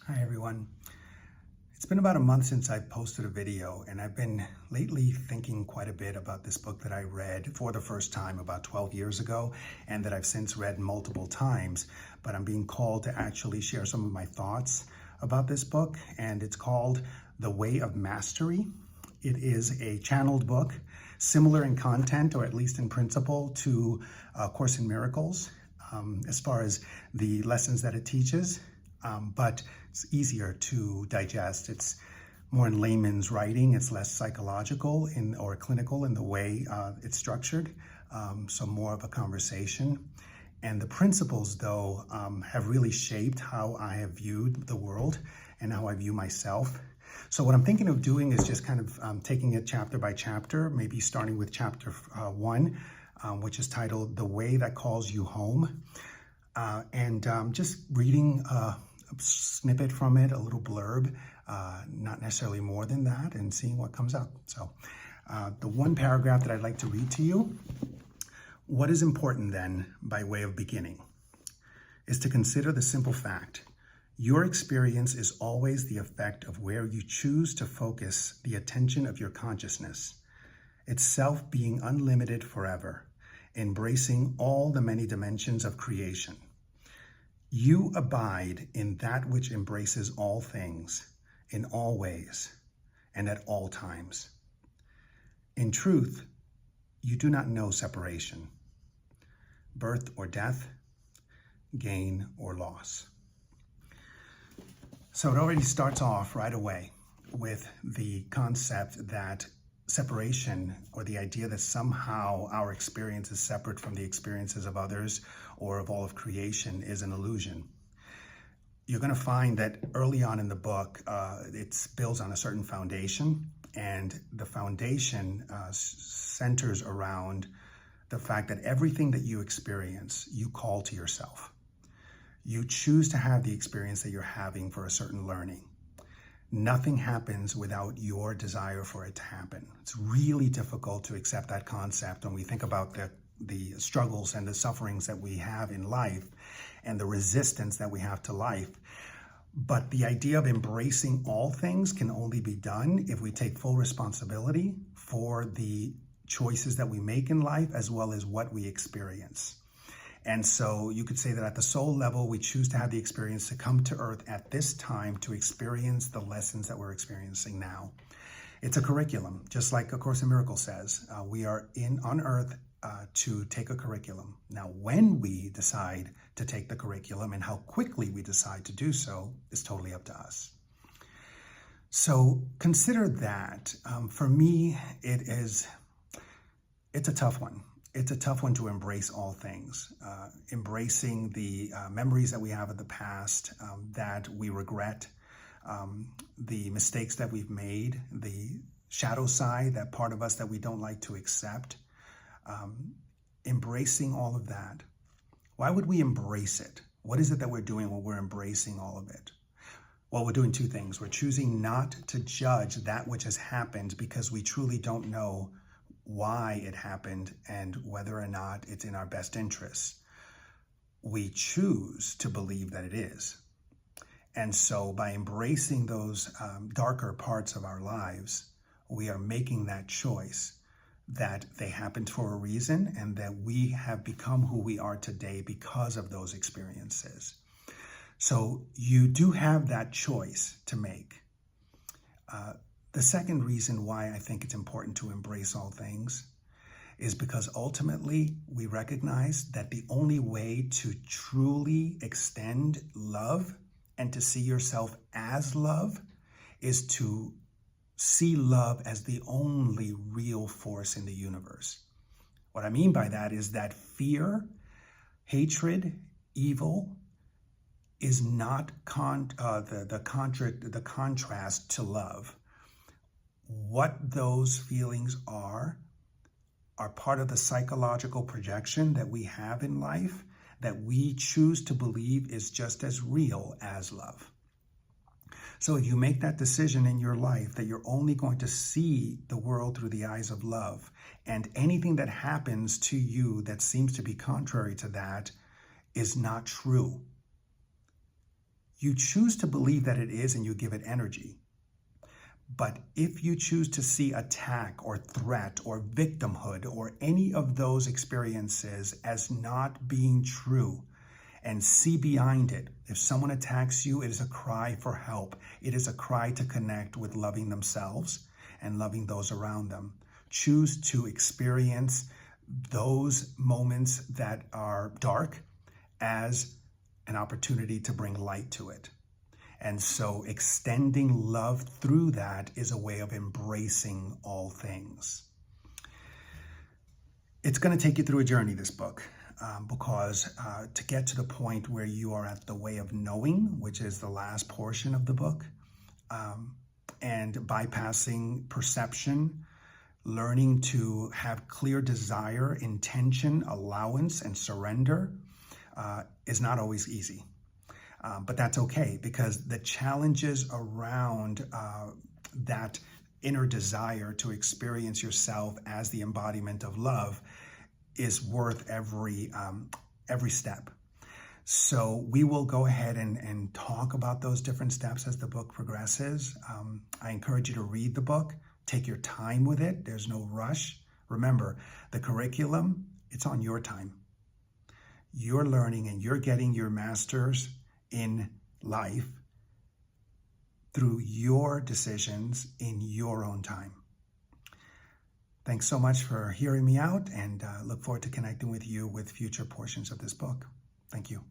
Hi everyone. It's been about a month since I posted a video, and I've been lately thinking quite a bit about this book that I read for the first time about 12 years ago and that I've since read multiple times, but I'm being called to actually share some of my thoughts about this book, and it's called The Way of Mastery. It is a channeled book, similar in content, or at least in principle, to Course in Miracles, as far as the lessons that it teaches. But it's easier to digest. It's more in layman's writing. It's less psychological or clinical in the way it's structured, so more of a conversation. And the principles, though, have really shaped how I have viewed the world and how I view myself. So what I'm thinking of doing is just kind of taking it chapter by chapter, maybe starting with chapter 1, which is titled The Way That Calls You Home. And just reading a snippet from it, a little blurb, not necessarily more than that, and seeing what comes out. So the one paragraph that I'd like to read to you: what is important then, by way of beginning, is to consider the simple fact: your experience is always the effect of where you choose to focus the attention of your consciousness, itself being unlimited forever, embracing all the many dimensions of creation. You abide in that which embraces all things, in all ways, and at all times. In truth, you do not know separation, birth or death, gain or loss. So it already starts off right away with the concept that separation, or the idea that somehow our experience is separate from the experiences of others or of all of creation, is an illusion. You're going to find that early on in the book, it builds on a certain foundation, and the foundation centers around the fact that everything that you experience, you call to yourself. You choose to have the experience that you're having for a certain learning. Nothing happens without your desire for it to happen. It's really difficult to accept that concept when we think about the struggles and the sufferings that we have in life and the resistance that we have to life. But the idea of embracing all things can only be done if we take full responsibility for the choices that we make in life, as well as what we experience. And so you could say that at the soul level, we choose to have the experience to come to earth at this time to experience the lessons that we're experiencing now. It's a curriculum, just like A Course in Miracles says. We are on earth to take a curriculum. Now, when we decide to take the curriculum and how quickly we decide to do so is totally up to us. So consider that. For me, it's a tough one. It's a tough one to embrace all things, embracing the memories that we have of the past that we regret, the mistakes that we've made, the shadow side, that part of us that we don't like to accept, embracing all of that. Why would we embrace it? What is it that we're doing when we're embracing all of it? Well, we're doing two things. We're choosing not to judge that which has happened because we truly don't know why it happened and whether or not it's in our best interests. We choose to believe that it is. And so by embracing those darker parts of our lives, we are making that choice that they happened for a reason and that we have become who we are today because of those experiences. So you do have that choice to make. The second reason why I think it's important to embrace all things is because ultimately we recognize that the only way to truly extend love and to see yourself as love is to see love as the only real force in the universe. What I mean by that is that fear, hatred, evil is not the contrast to love. What those feelings are part of the psychological projection that we have in life that we choose to believe is just as real as love. So if you make that decision in your life that you're only going to see the world through the eyes of love, and anything that happens to you that seems to be contrary to that is not true, You choose to believe that it is and you give it energy. But if you choose to see attack or threat or victimhood or any of those experiences as not being true and see behind it, if someone attacks you, it is a cry for help. It is a cry to connect with loving themselves and loving those around them. Choose to experience those moments that are dark as an opportunity to bring light to it. And so extending love through that is a way of embracing all things. It's going to take you through a journey, this book, because to get to the point where you are at the way of knowing, which is the last portion of the book, and bypassing perception, learning to have clear desire, intention, allowance, and surrender is not always easy. But that's okay, because the challenges around that inner desire to experience yourself as the embodiment of love is worth every step. So we will go ahead and talk about those different steps as the book progresses. I encourage you to read the book. Take your time with it. There's no rush. Remember, the curriculum, it's on your time. You're learning and you're getting your master's in life through your decisions in your own time. Thanks so much for hearing me out, and look forward to connecting with you with future portions of this book. Thank you.